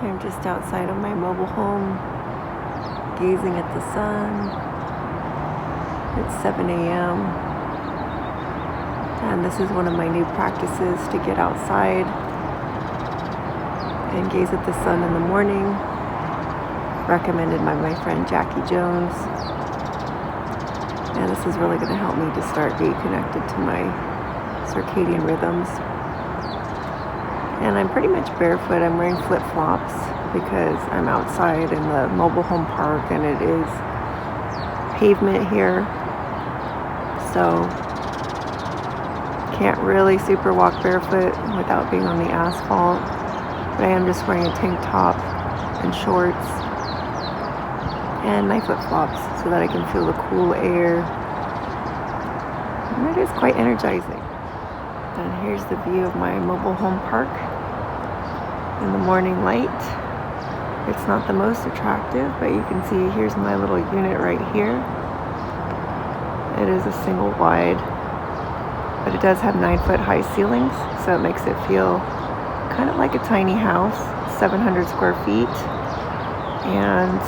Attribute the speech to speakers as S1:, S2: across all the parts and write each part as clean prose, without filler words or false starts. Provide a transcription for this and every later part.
S1: I'm just outside of my mobile home, gazing at the sun. It's 7 a.m. and this is one of my new practices to get outside and gaze at the sun in the morning, recommended by my friend Jackie Jones. And this is really going to help me to start being connected to my circadian rhythms. And I'm pretty much barefoot. I'm wearing flip-flops because I'm outside in the mobile home park and it is pavement here. So can't really super walk barefoot without being on the asphalt. But I am just wearing a tank top and shorts and my flip-flops so that I can feel the cool air. And it is quite energizing. And here's the view of my mobile home park in the morning light. It's not the most attractive, but you can see here's my little unit right here. It is a single wide, but it does have 9-foot high ceilings, so it makes it feel kind of like a tiny house, 700 square feet, and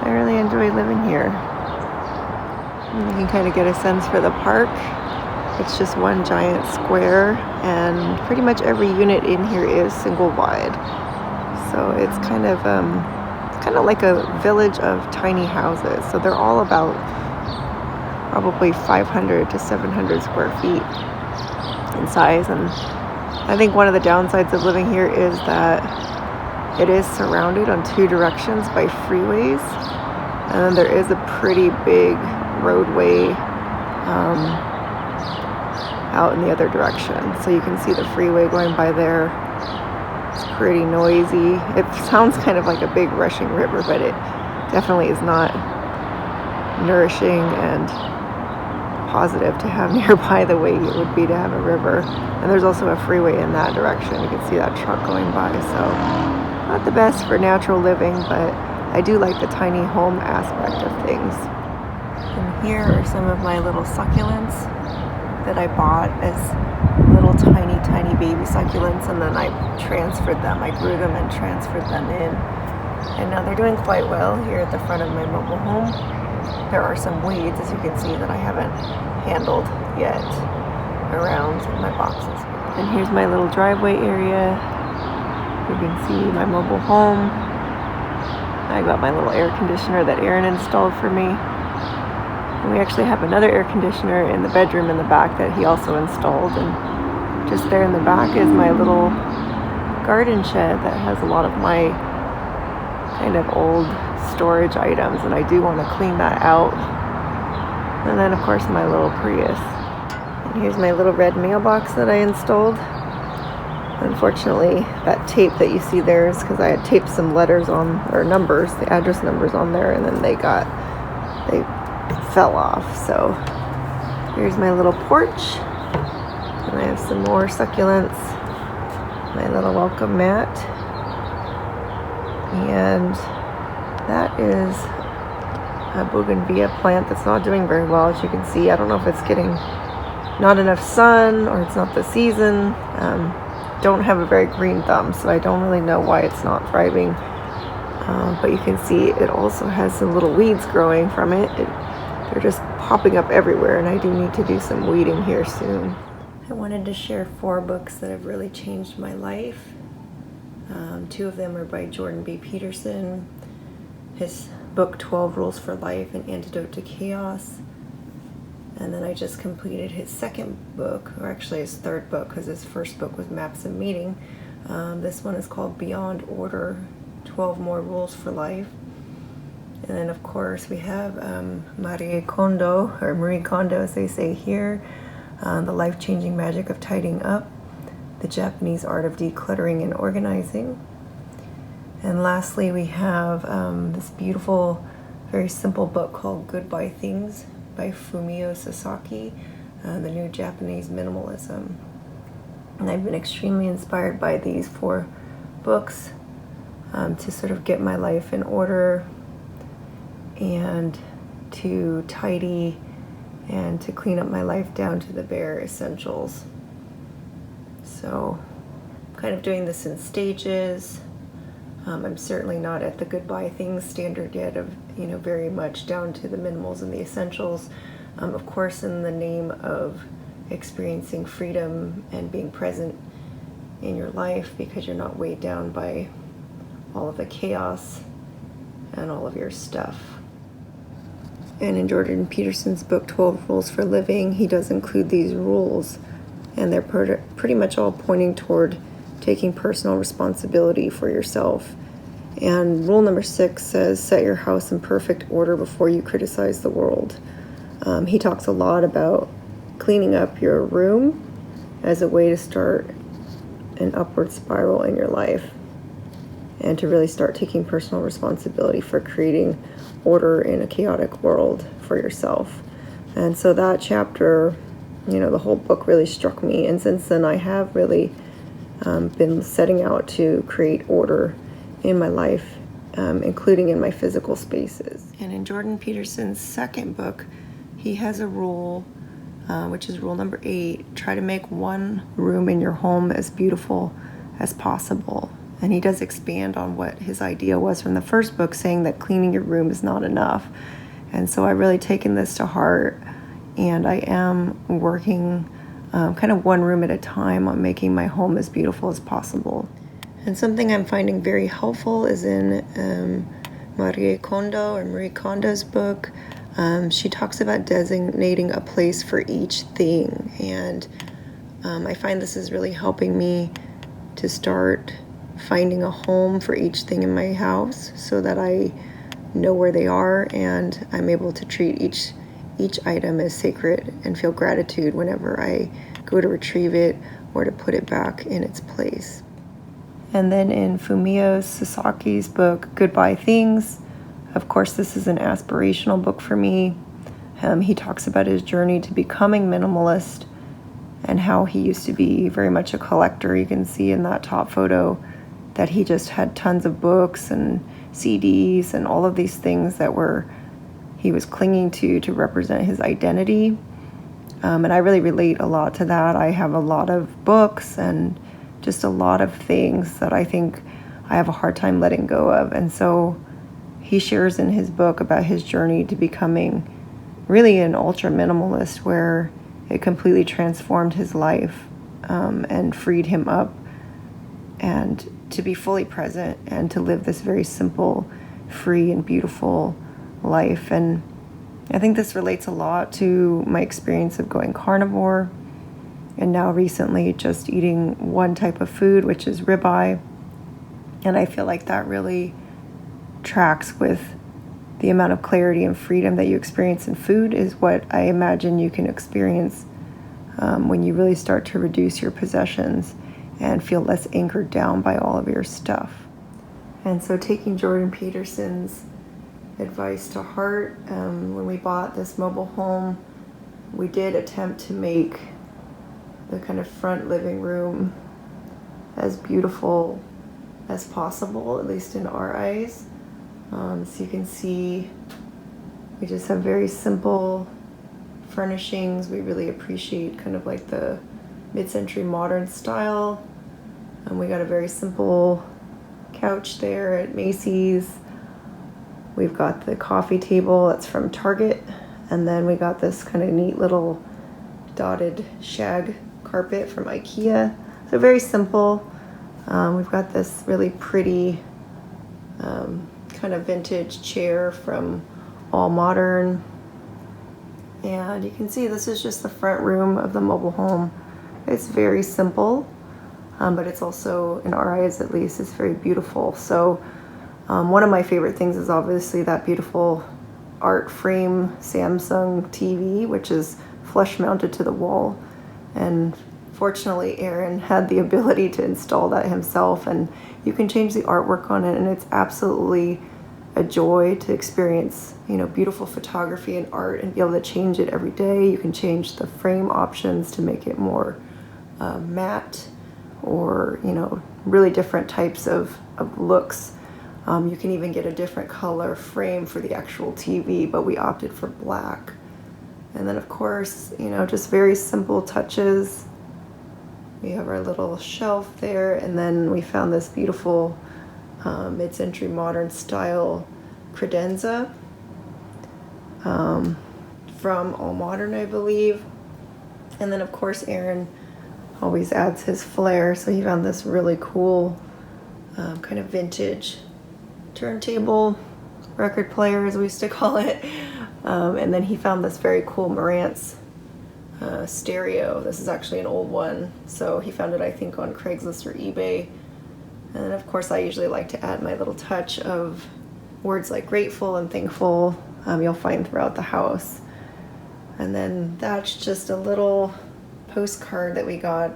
S1: I really enjoy living here. And you can kind of get a sense for the park. It's just one giant square, and pretty much every unit in here is single wide. So it's kind of like a village of tiny houses. So they're all about probably 500 to 700 square feet in size. And I think one of the downsides of living here is that it is surrounded on two directions by freeways. And then there is a pretty big roadway out in the other direction. So you can see the freeway going by there. It's pretty noisy. It sounds kind of like a big rushing river, but it definitely is not nourishing and positive to have nearby the way it would be to have a river. And there's also a freeway in that direction. You can see that truck going by. So not the best for natural living, but I do like the tiny home aspect of things. And here are some of my little succulents that I bought as little tiny baby succulents, and then I transferred them. I grew them and transferred them in. And now they're doing quite well here at the front of my mobile home. There are some weeds, as you can see, that I haven't handled yet around my boxes. And here's my little driveway area. You can see my mobile home. I got my little air conditioner that Aaron installed for me. And we actually have another air conditioner in the bedroom in the back that he also installed. And just there in the back is my little garden shed that has a lot of my kind of old storage items, and I do want to clean that out. And then of course my little Prius. And here's my little red mailbox that I installed. Unfortunately, that tape that you see there is because I had taped some letters on, or numbers, the address numbers on there, and then they fell off. So here's my little porch, and I have some more succulents, my little welcome mat, and that is a bougainvillea plant that's not doing very well, as you can see. I don't know if it's getting not enough sun or it's not the season. Don't have a very green thumb, so I don't really know why it's not thriving. But you can see it also has some little weeds growing from it. They're just popping up everywhere, and I do need to do some weeding here soon. I wanted to share 4 books that have really changed my life. 2 of them are by Jordan B. Peterson. His book 12 Rules for Life, An Antidote to Chaos. And then I just completed his second book, or actually his third book, because his first book was Maps of Meaning. This one is called Beyond Order, 12 More Rules for Life. And then of course we have Marie Kondo, or Marie Kondo as they say here, The Life-Changing Magic of Tidying Up, The Japanese Art of Decluttering and Organizing. And lastly we have this beautiful, very simple book called Goodbye Things by Fumio Sasaki, The New Japanese Minimalism. And I've been extremely inspired by these 4 books to sort of get my life in order and to tidy and to clean up my life down to the bare essentials. So I'm kind of doing this in stages. I'm certainly not at the goodbye things standard yet of, very much down to the minimals and the essentials. Of course, in the name of experiencing freedom and being present in your life, because you're not weighed down by all of the chaos and all of your stuff. And in Jordan Peterson's book, 12 Rules for Living, he does include these rules, and they're pretty much all pointing toward taking personal responsibility for yourself. And rule number 6 says, set your house in perfect order before you criticize the world. He talks a lot about cleaning up your room as a way to start an upward spiral in your life and to really start taking personal responsibility for creating order in a chaotic world for yourself. And so that chapter, the whole book really struck me. And since then, I have really been setting out to create order in my life, including in my physical spaces. And in Jordan Peterson's second book, he has a rule, which is rule number 8, try to make one room in your home as beautiful as possible. And he does expand on what his idea was from the first book, saying that cleaning your room is not enough. And so I've really taken this to heart, and I am working kind of one room at a time on making my home as beautiful as possible. And something I'm finding very helpful is in Marie Kondo's book. She talks about designating a place for each thing. And I find this is really helping me to start finding a home for each thing in my house so that I know where they are, and I'm able to treat each item as sacred and feel gratitude whenever I go to retrieve it or to put it back in its place. And then in Fumio Sasaki's book, Goodbye Things, of course, this is an aspirational book for me. He talks about his journey to becoming minimalist and how he used to be very much a collector. You can see in that top photo that he just had tons of books and CDs and all of these things that he was clinging to represent his identity. And I really relate a lot to that. I have a lot of books and just a lot of things that I think I have a hard time letting go of. And so he shares in his book about his journey to becoming really an ultra minimalist, where it completely transformed his life and freed him up and to be fully present and to live this very simple, free, and beautiful life. And I think this relates a lot to my experience of going carnivore, and now recently just eating one type of food, which is ribeye. And I feel like that really tracks with the amount of clarity and freedom that you experience in food is what I imagine you can experience when you really start to reduce your possessions and feel less anchored down by all of your stuff. And so taking Jordan Peterson's advice to heart, when we bought this mobile home, we did attempt to make the kind of front living room as beautiful as possible, at least in our eyes. So you can see we just have very simple furnishings. We really appreciate kind of like the mid-century modern style. And we got a very simple couch there at Macy's. We've got the coffee table that's from Target. And then we got this kind of neat little dotted shag carpet from IKEA. So very simple. We've got this really pretty kind of vintage chair from All Modern. And you can see this is just the front room of the mobile home. It's very simple, but it's also, in our eyes at least, it's very beautiful. So one of my favorite things is obviously that beautiful art frame Samsung TV, which is flush mounted to the wall. And fortunately, Aaron had the ability to install that himself, and you can change the artwork on it, and it's absolutely a joy to experience, beautiful photography and art and be able to change it every day. You can change the frame options to make it more matte or, really different types of looks. You can even get a different color frame for the actual TV, but we opted for black. And then, of course, just very simple touches. We have our little shelf there, and then we found this beautiful mid-century modern style credenza from All Modern, I believe. And then of course Aaron always adds his flair, so he found this really cool kind of vintage turntable record player, as we used to call it. And then he found this very cool Marantz stereo. This is actually an old one, so he found it, I think, on Craigslist or eBay. And then of course I usually like to add my little touch of words like grateful and thankful, you'll find throughout the house. And then that's just a little postcard that we got.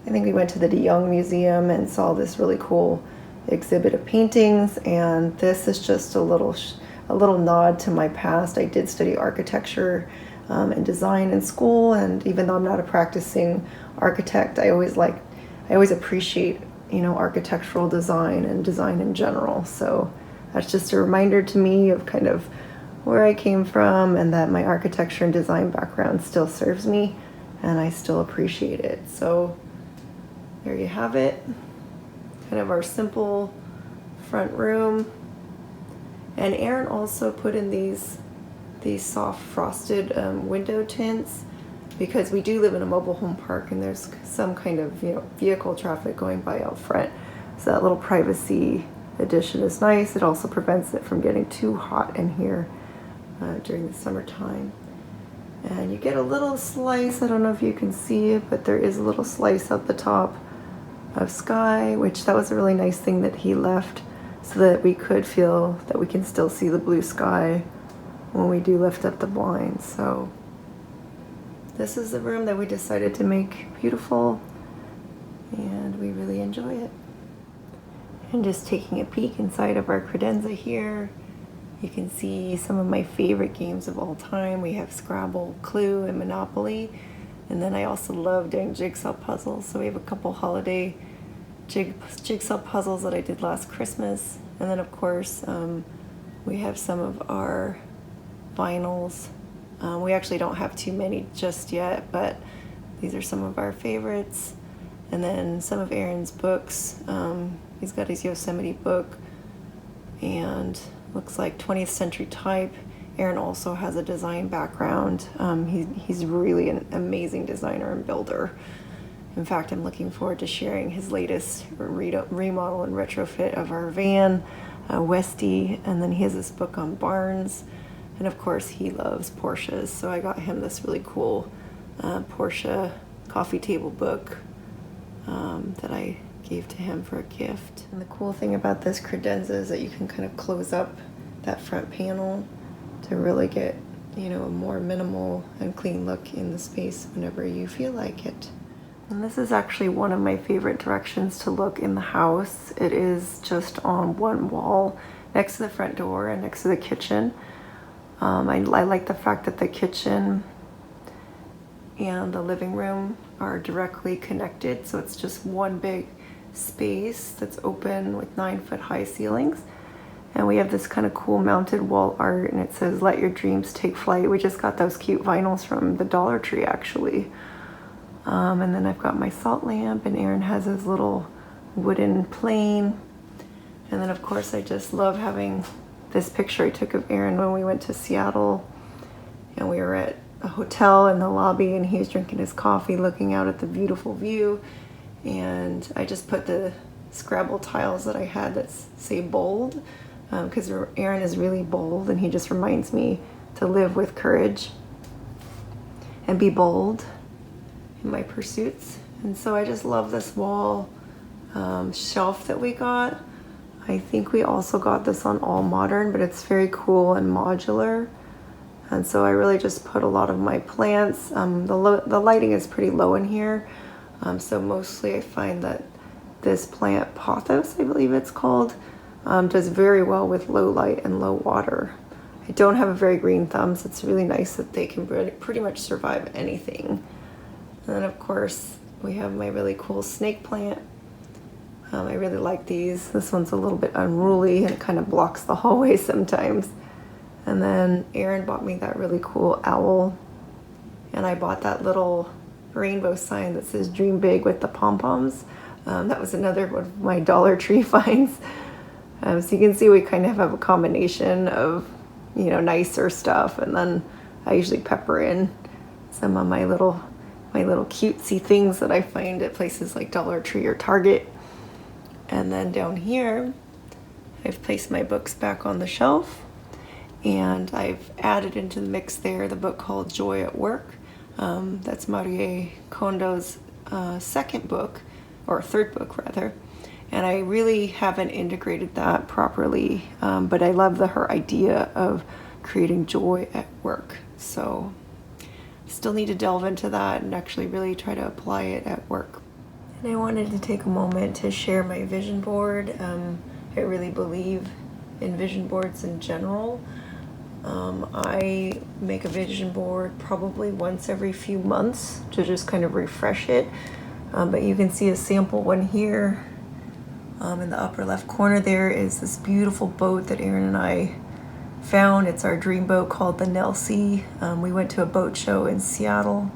S1: I think we went to the De Young Museum and saw this really cool exhibit of paintings, and this is just a little nod to my past. I did study architecture and design in school, and even though I'm not a practicing architect, I always appreciate, you know, architectural design and design in general. So that's just a reminder to me of kind of where I came from, and that my architecture and design background still serves me and I still appreciate it. So there you have it, kind of our simple front room. And Aaron also put in these soft frosted window tints, because we do live in a mobile home park and there's some kind of, you know, vehicle traffic going by out front. So that little privacy addition is nice. It also prevents it from getting too hot in here during the summertime. And you get a little slice, I don't know if you can see it, but there is a little slice at the top of sky, which that was a really nice thing that he left, so that we could feel that we can still see the blue sky when we do lift up the blinds. So this is the room that we decided to make beautiful, and we really enjoy it. And just taking a peek inside of our credenza here, you can see some of my favorite games of all time. We have Scrabble, Clue, and Monopoly. And then I also love doing jigsaw puzzles. So we have a couple holiday jigsaw puzzles that I did last Christmas. And then of course, we have some of our vinyls. We actually don't have too many just yet, but these are some of our favorites. And then some of Aaron's books. He's got his Yosemite book, and looks like 20th century type. Aaron also has a design background. He's really an amazing designer and builder. In fact, I'm looking forward to sharing his latest remodel and retrofit of our van, Westy. And then he has this book on barns. And of course, he loves Porsches. So I got him this really cool Porsche coffee table book that I gave to him for a gift. And the cool thing about this credenza is that you can kind of close up that front panel to really get, you know, a more minimal and clean look in the space whenever you feel like it. And this is actually one of my favorite directions to look in the house. It is just on one wall next to the front door and next to the kitchen. I like the fact that the kitchen and the living room are directly connected, so it's just one big space that's open with 9-foot high ceilings. And we have this kind of cool mounted wall art, and it says, "Let your dreams take flight." We just got those cute vinyls from the Dollar Tree, actually. And then I've got my salt lamp, and Aaron has his little wooden plane. And then of course I just love having this picture I took of Aaron when we went to Seattle, and we were at a hotel in the lobby, and he was drinking his coffee looking out at the beautiful view. And I just put the Scrabble tiles that I had that say bold, because Aaron is really bold, and he just reminds me to live with courage and be bold in my pursuits. And so I just love this wall shelf that we got. I think we also got this on All Modern, but it's very cool and modular. And so I really just put a lot of my plants. The lighting is pretty low in here. So mostly I find that this plant, pothos, I believe it's called, does very well with low light and low water. I don't have a very green thumb, so it's really nice that they can pretty much survive anything. And then of course we have my really cool snake plant. I really like these. This one's a little bit unruly and it kind of blocks the hallway sometimes. And then Aaron bought me that really cool owl, and I bought that little rainbow sign that says "Dream Big" with the pom-poms. That was another one of my Dollar Tree finds. So you can see we kind of have a combination of, nicer stuff, and then I usually pepper in some of my little cutesy things that I find at places like Dollar Tree or Target. And then down here, I've placed my books back on the shelf, and I've added into the mix there the book called Joy at Work. That's Marie Kondo's second book, or third book rather. And I really haven't integrated that properly, but I love her idea of creating joy at work. So still need to delve into that and actually really try to apply it at work. And I wanted to take a moment to share my vision board. I really believe in vision boards in general. I make a vision board probably once every few months to just kind of refresh it. But you can see a sample one here. In the upper left corner there is this beautiful boat that Aaron and I found. It's our dream boat called the Nelsie. We went to a boat show in Seattle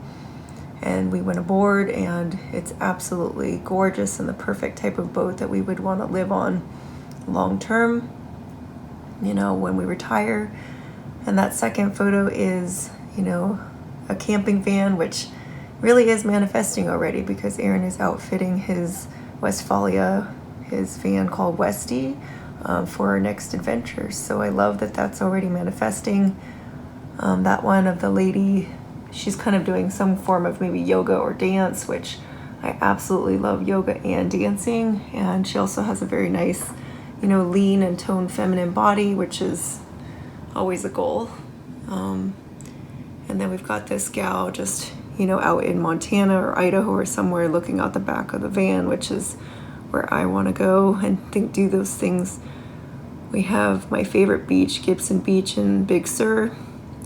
S1: and we went aboard, and it's absolutely gorgeous and the perfect type of boat that we would want to live on long term, when we retire. And that second photo is, a camping van, which really is manifesting already because Aaron is outfitting his Westphalia, his van called Westie, for our next adventure. So I love that that's already manifesting. That one of the lady, she's kind of doing some form of maybe yoga or dance, which I absolutely love yoga and dancing. And she also has a very nice, lean and toned feminine body, which is always a goal. And then we've got this gal just, out in Montana or Idaho or somewhere looking out the back of the van, which is where I want to go and do those things. We have my favorite beach, Gibson Beach in Big Sur.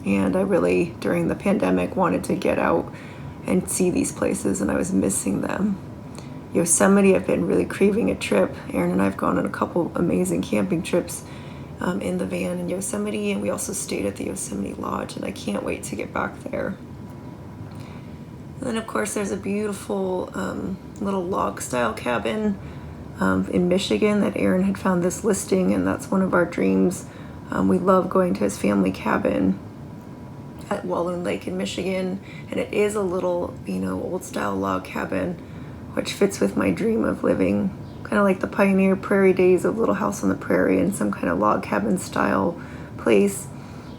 S1: And I really, during the pandemic, wanted to get out and see these places, and I was missing them. Yosemite, I've been really craving a trip. Aaron and I have gone on a couple amazing camping trips in the van in Yosemite, and we also stayed at the Yosemite Lodge, and I can't wait to get back there. And then, of course, there's a beautiful little log-style cabin in Michigan that Aaron had found this listing, and that's one of our dreams. We love going to his family cabin at Walloon Lake in Michigan, and it is a little, old-style log cabin, which fits with my dream of living kind of like the pioneer prairie days of Little House on the Prairie in some kind of log cabin style place.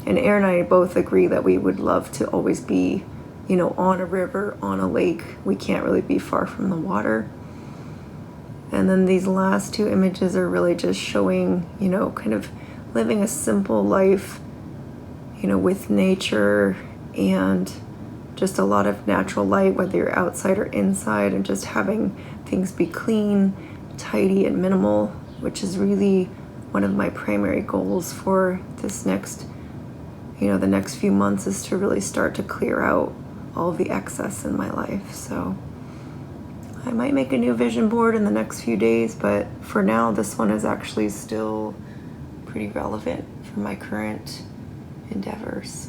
S1: And Aaron and I both agree that we would love to always be, on a river, on a lake. We can't really be far from the water. And then these last two images are really just showing, kind of living a simple life, with nature and just a lot of natural light, whether you're outside or inside, and just having things be clean, tidy, and minimal, which is really one of my primary goals for this next, the next few months, is to really start to clear out all of the excess in my life. So I might make a new vision board in the next few days, but for now, this one is actually still pretty relevant for my current endeavors.